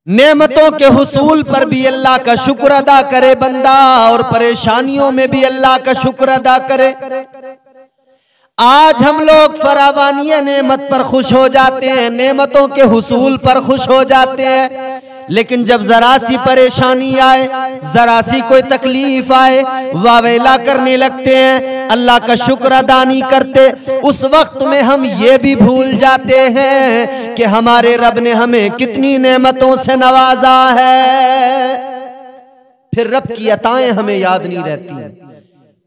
नेमतों के हुसूल पर भी अल्लाह का शुक्र अदा करे बंदा, और परेशानियों में भी अल्लाह का शुक्र अदा करे। आज हम लोग फरावानिया नेमत पर खुश हो जाते हैं, नेमतों के हुसूल पर खुश हो जाते हैं, लेकिन जब जरा सी परेशानी आए, जरा सी कोई तकलीफ आए, वावेला करने लगते हैं, अल्लाह का शुक्र अदा नहीं करते। उस वक्त में हम ये भी भूल जाते हैं कि हमारे रब ने हमें कितनी नेमतों से नवाजा है। फिर रब की अताएं हमें याद नहीं रहती,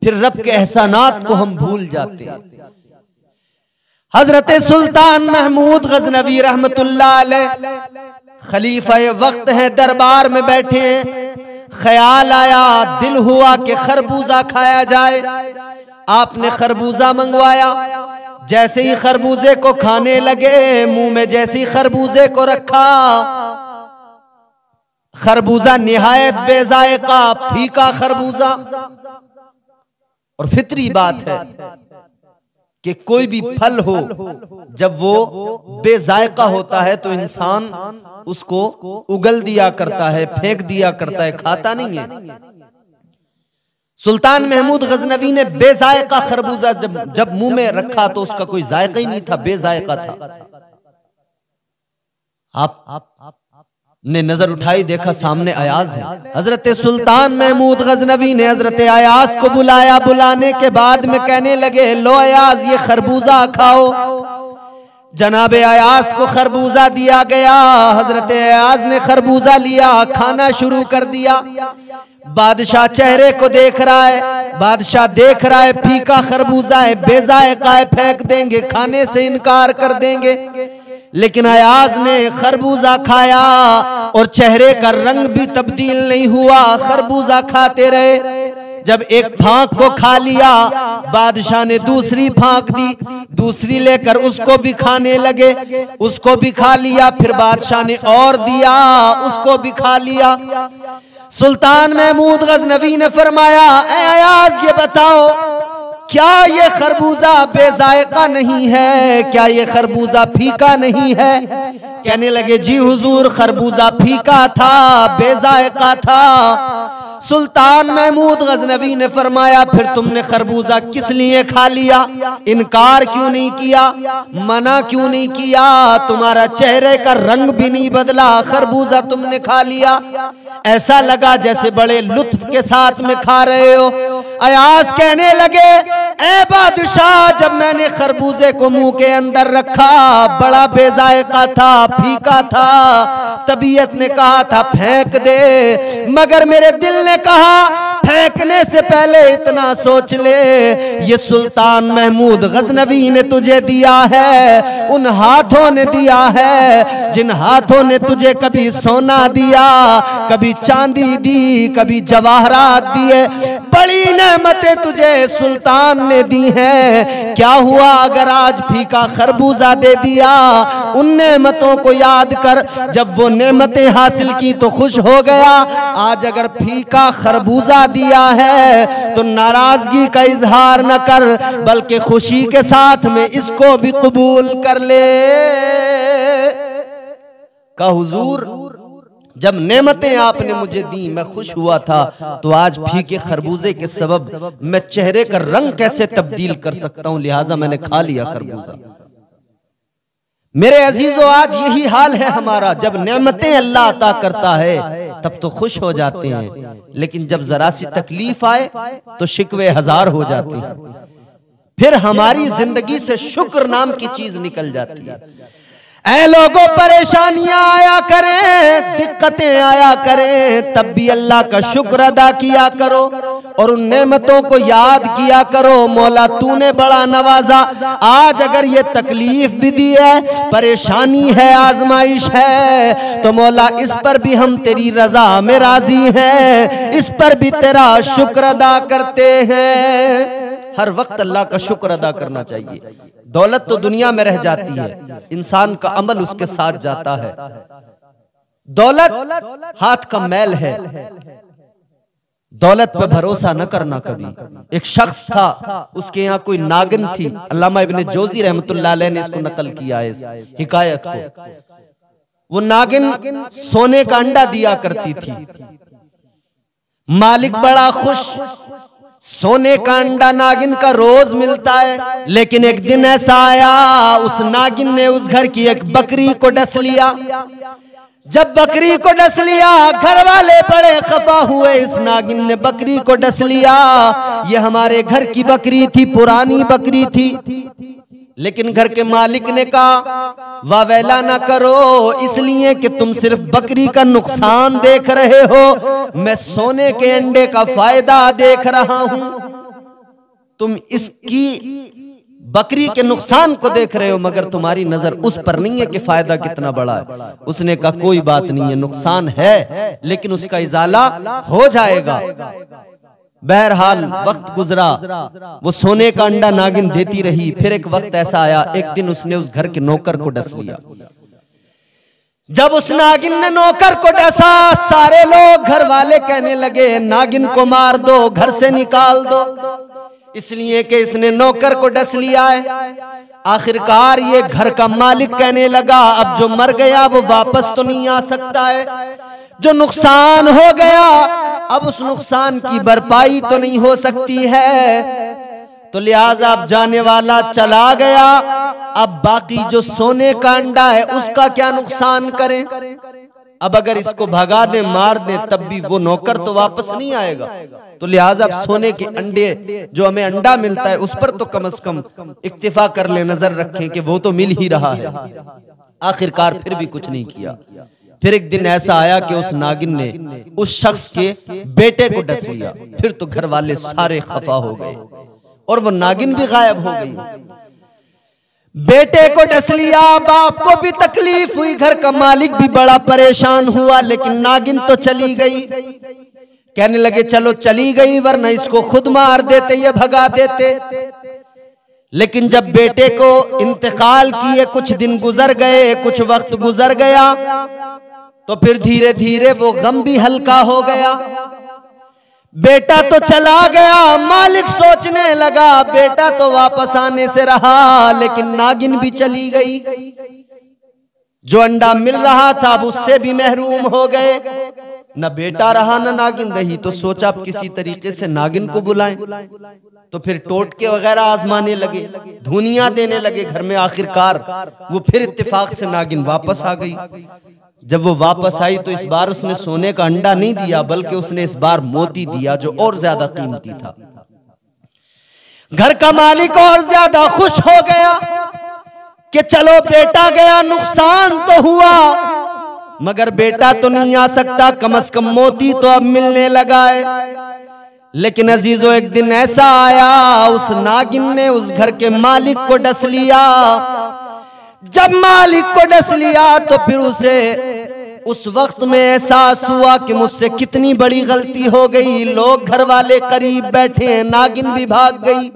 फिर रब के एहसानात को हम भूल जाते हैं। हजरत सुल्तान महमूद गजनवी रहमतुल्लाह अलैह खलीफा वक्त है, दरबार में बैठे हैं, ख्याल आया, दिल हुआ कि खरबूजा खाया जाए। आपने खरबूजा मंगवाया, जैसे ही खरबूजे को खाने लगे, मुंह में जैसे ही खरबूजे को रखा, खरबूजा निहायत बेजायका फीका खरबूजा। और फितरी बात है कि कोई भी फल हो जब वो बेजायका होता है तो इंसान उसको उगल दिया करता है, फेंक दिया करता है, खाता नहीं है। सुल्तान महमूद गजनवी ने बेजायका खरबूजा जब मुंह में रखा तो उसका कोई जायका ही नहीं था, बेजायका था। आप ने नजर उठाई, देखा सामने अयाज है। हजरत सुल्तान महमूद गजनवी ने हजरत अयाज को बुलाया, बुलाने के बाद में कहने लगे, लो अयाज ये खरबूजा खाओ। जनाब अयाज को खरबूजा दिया गया, हजरत अयाज ने खरबूजा लिया, खाना शुरू कर दिया। बादशाह चेहरे को देख रहा है, बादशाह देख रहा है फीका खरबूजा है, बेजायका है, फेंक देंगे, खाने से इनकार कर देंगे। लेकिन अयाज ने खरबूजा खाया और चेहरे का रंग भी तब्दील नहीं हुआ, खरबूजा खाते रहे। जब एक फांक को खा लिया, बादशाह ने दूसरी फांक दी, दूसरी लेकर उसको भी खाने लगे, उसको भी खा लिया। फिर बादशाह ने और दिया, उसको भी खा लिया। सुल्तान महमूद गजनवी ने फरमाया, ऐ अयाज ये बताओ, क्या ये खरबूजा बेजायका नहीं है? क्या ये खरबूजा फीका नहीं है? कहने लगे, जी हुजूर खरबूजा फीका था, बेजायका था। सुल्तान महमूद गजनवी ने फरमाया, फिर तुमने खरबूजा किस लिए खा लिया? इनकार क्यों नहीं किया? मना क्यों नहीं किया? तुम्हारा चेहरे का रंग भी नहीं बदला, खरबूजा तुमने खा लिया। ऐसा लगा जैसे बड़े लुत्फ के साथ में खा रहे हो। अयाज कहने लगे, ए बादशाह, जब मैंने खरबूजे को मुंह के अंदर रखा, बड़ा बेजायका था, फीका था। तबीयत ने कहा था फेंक दे, मगर मेरे दिल ने कहा फेंकने से पहले इतना सोच ले, ये सुल्तान महमूद गजनवी ने तुझे दिया है, उन हाथों ने दिया है जिन हाथों ने तुझे कभी सोना दिया, कभी चांदी दी, कभी जवाहरात दिए, बड़ी नेमतें तुझे सुल्तान ने दी हैं। क्या हुआ अगर आज फीका खरबूजा दे दिया? उन नेमतों को याद कर, जब वो नेमतें हासिल की तो खुश हो गया। आज अगर फीका खरबूजा दिया है तो नाराजगी का इजहार न कर, बल्कि खुशी के साथ में इसको भी कबूल कर ले। का हुजूर, जब नेमतें आपने मुझे दी मैं खुश हुआ था, तो आज फीके खरबूजे के सबब मैं चेहरे का रंग कैसे तब्दील कर सकता हूं, लिहाजा मैंने खा लिया खरबूजा। मेरे अजीजों, आज यही हाल है हमारा। जब नेमतें अल्लाह अता करता है तब तो खुश हो जाते हैं, लेकिन जब जरा सी तकलीफ आए तो शिकवे हजार हो जाते हैं। फिर हमारी जिंदगी से शुक्र नाम की चीज निकल जाती है। ऐ लोगों, परेशानियां आया करें, दिक्कतें आया करें, तब भी अल्लाह का शुक्र अदा किया करो और उन नेमतों को याद किया करो। मौला तूने बड़ा नवाजा, आज अगर ये तकलीफ भी दी है, परेशानी है, आजमाइश है, तो मौला इस पर भी हम तेरी रजा में राजी हैं, इस पर भी तेरा शुक्र अदा करते हैं। हर वक्त अल्लाह का शुक्र अदा करना चाहिए। दौलत तो दुनिया में रह जाती है, इंसान का अमल उसके साथ जाता है। दौलत हाथ का मैल है, दौलत पर भरोसा न करना कभी। एक शख्स था, उसके यहाँ कोई नागिन थी। अल्लामा इब्ने जोजी रहमतुल्लाह अलैह ने इसको नकल किया है, इस हिकायत को। वो नागिन सोने का अंडा दिया करती थी। मालिक बड़ा खुश, सोने का अंडा नागिन का रोज मिलता है। लेकिन एक दिन ऐसा आया, उस नागिन ने उस घर की एक बकरी को डस लिया। जब बकरी को डस लिया, घर वाले बड़े खफा हुए। इस नागिन ने बकरी को डस लिया, ये हमारे घर की बकरी थी, पुरानी बकरी थी। लेकिन घर के मालिक ने कहा वावेला ना करो, इसलिए कि तुम सिर्फ बकरी का नुकसान देख रहे हो, मैं सोने के अंडे का फायदा देख रहा हूं। तुम इसकी बकरी के नुकसान को देख रहे हो, मगर तुम्हारी नजर उस पर नहीं है कि फायदा कितना बड़ा है। उसने कहा कोई बात नहीं है, नुकसान है लेकिन उसका इजाला हो जाएगा। बहरहाल वक्त गुजरा, वो सोने का अंडा नागिन देती रही। फिर एक वक्त ऐसा आया, एक दिन उसने उस घर के नौकर को डस लिया। जब उस नागिन ने नौकर को डसा, सारे लोग घर वाले कहने लगे नागिन को मार दो, घर से निकाल दो, इसलिए कि इसने नौकर को डस लिया है। आखिरकार ये घर का मालिक कहने लगा अब जो मर गया वो वापस तो नहीं आ सकता है, जो नुकसान हो गया अब उस नुकसान की भरपाई तो नहीं हो सकती है, तो लिहाजा अब जाने वाला चला गया, अब बाकी जो सोने का अंडा है उसका क्या नुकसान करें। अब अगर इसको भगा दे, मार दे, तब भी वो नौकर तो वापस नहीं आएगा, तो लिहाजा अब सोने के अंडे जो हमें अंडा मिलता है उस पर तो कम से कम इक्तिफा कर ले, नजर रखें कि वो तो मिल ही रहा है। आखिरकार फिर भी कुछ नहीं किया। फिर एक दिन ऐसा आया कि उस नागिन ने उस शख्स के बेटे को डस लिया। फिर तो घर वाले सारे खफा हो गए और वो नागिन भी गायब हो गई। बेटे को डस लिया, बाप को भी तकलीफ हुई, घर का मालिक भी बड़ा परेशान हुआ, लेकिन नागिन तो चली गई। कहने लगे चलो चली गई, वरना इसको खुद मार देते, ये भगा देते। लेकिन जब बेटे को इंतकाल किए, कुछ दिन गुजर गए, कुछ वक्त गुजर गया, तो फिर धीरे धीरे वो गम भी हल्का हो गया। बेटा तो चला गया, मालिक सोचने लगा बेटा तो वापस आने से रहा, लेकिन नागिन भी चली गई। जो अंडा मिल रहा था अब उससे भी महरूम हो गए, न बेटा रहा न नागिन रही। तो सोचा अब किसी तरीके से नागिन को बुलाएं, तो फिर टोटके वगैरह आजमाने लगे, धुनिया देने लगे घर में। आखिरकार वो फिर इत्तेफाक से नागिन वापस आ गई। जब वो वापस आई तो इस बार उसने सोने का अंडा नहीं दिया, बल्कि उसने इस बार मोती दिया जो और ज्यादा कीमती था। घर का मालिक और ज्यादा खुश हो गया कि चलो बेटा गया, नुकसान तो हुआ मगर बेटा तो नहीं आ सकता, कम से कम मोती तो अब मिलने लगा है। लेकिन अजीजों एक दिन ऐसा आया, उस नागिन ने उस घर के मालिक को डस लिया। जब मालिक को डस लिया तो फिर उसे उस वक्त में एहसास हुआ कि मुझसे कितनी बड़ी गलती हो गई। लोग घर वाले करीब बैठे हैं, नागिन भी भाग गई।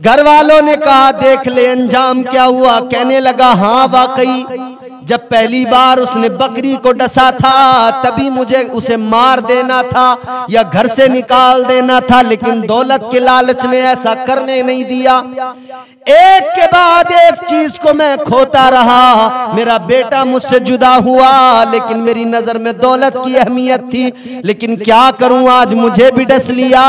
घर वालों ने कहा देख ले अंजाम क्या हुआ। कहने लगा हाँ वाकई, जब पहली बार उसने बकरी को डसा था तभी मुझे उसे मार देना था या घर से निकाल देना था, लेकिन दौलत के लालच ने ऐसा करने नहीं दिया। एक के बाद एक चीज को मैं खोता रहा। मेरा बेटा मुझसे जुदा हुआ, लेकिन मेरी नजर में दौलत की अहमियत थी। लेकिन क्या करूं, आज मुझे भी डस लिया।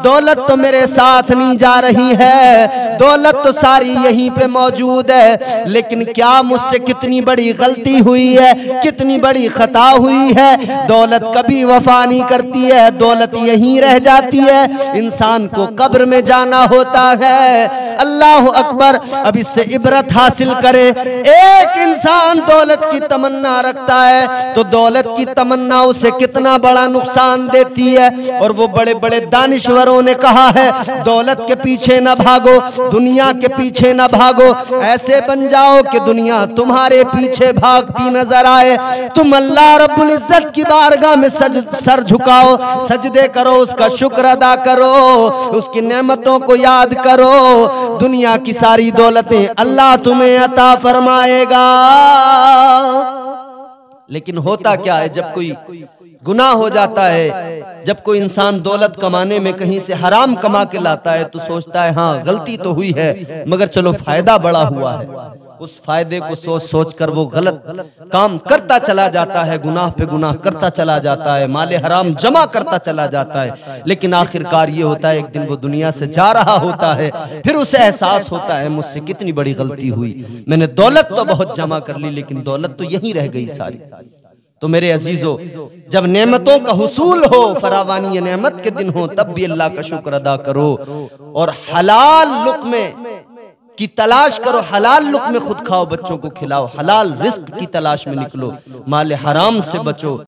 दौलत तो मेरे साथ नहीं जा रही है, दौलत तो सारी यहीं पे मौजूद है, लेकिन क्या मुझसे कितनी बड़ी गलती हुई है, कितनी बड़ी खता हुई है। दौलत कभी वफा नहीं करती है, दौलत यहीं रह जाती है, इंसान को कब्र में जाना होता है। अल्लाह अकबर। अब इससे इबरत हासिल करे। एक इंसान दौलत की तमन्ना रखता है तो दौलत की तमन्ना उसे कितना बड़ा नुकसान देती है। और वो बड़े बड़े दानिश्वरों ने कहा है दौलत के पीछे न भागो, दुनिया के पीछे न भागो, ऐसे बन जाओ कि दुनिया तुम्हारे पीछे भागती नजर आए। तुम अल्लाह रब्बुल इज्जत की बारगाह में सर झुकाओ, सजदे करो, उसका शुक्र अदा करो, उसकी नेमतों को याद करो। दुनिया की सारी दौलतें अल्लाह तुम्हें अता फरमाएगा। लेकिन होता क्या है, जब कोई गुनाह हो जाता है, जब कोई इंसान दौलत कमाने में कहीं से हराम कमा के लाता है तो सोचता है हाँ गलती तो हुई है मगर चलो फायदा बड़ा हुआ है। उस फायदे को सोच सोच कर वो गलत काम करता चला जाता है, गुनाह पे गुनाह करता चला जाता है, माले हराम जमा करता चला जाता है। लेकिन आखिरकार ये होता है, एक दिन वो दुनिया से जा रहा होता है, फिर उसे एहसास होता है मुझसे कितनी बड़ी गलती हुई, मैंने दौलत तो बहुत जमा कर ली लेकिन दौलत तो यहीं रह गई सारी। तो मेरे अजीजों, जब नेमतों का हुसूल हो, फरावानी नेमत के दिन हो, तब भी अल्लाह का शुक्र अदा करो और हलाल लुक़्मे की तलाश करो, हलाल लुक़्मे खुद खाओ, बच्चों को खिलाओ, हलाल रिस्क की तलाश में निकलो, माल हराम से बचो।